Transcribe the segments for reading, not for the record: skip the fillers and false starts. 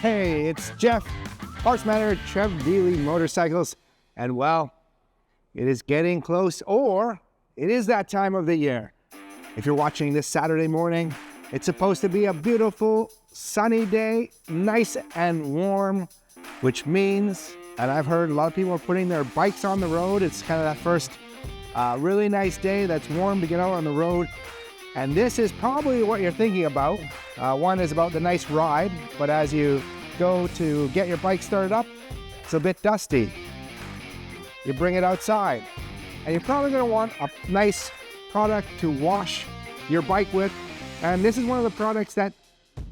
Hey, it's Jeff, parts manager at Trev Dealey Motorcycles, and well, it is getting close, or it is that time of the year. If you're watching this Saturday morning, it's supposed to be a beautiful sunny day, nice and warm, which means, and I've heard a lot of people are putting their bikes on the road. It's kind of that first really nice day that's warm to get out on the road. And this is probably what you're thinking about. One is about the nice ride, but as you go to get your bike started up, it's a bit dusty. You bring it outside, and you're probably going to want a nice product to wash your bike with. And this is one of the products that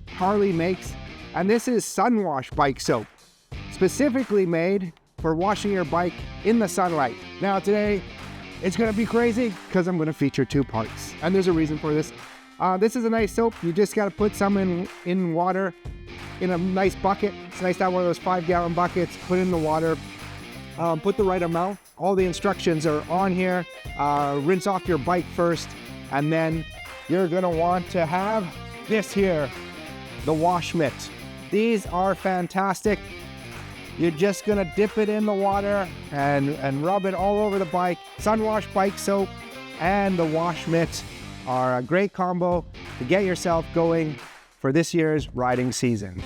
Harley makes, and this is Sunwash bike soap, specifically made for washing your bike in the sunlight. Now today, it's going to be crazy because I'm going to feature two parts, and there's a reason for this. This is a nice soap. You just got to put some in water in a nice bucket. It's nice to have one of those 5-gallon buckets. Put in the water, put the right amount. All the instructions are on here. Rinse off your bike first, and then you're going to want to have this here, the Wash Mitt. These are fantastic. You're just gonna dip it in the water and rub it all over the bike. Sunwash bike soap and the Wash Mitt are a great combo to get yourself going for this year's riding season.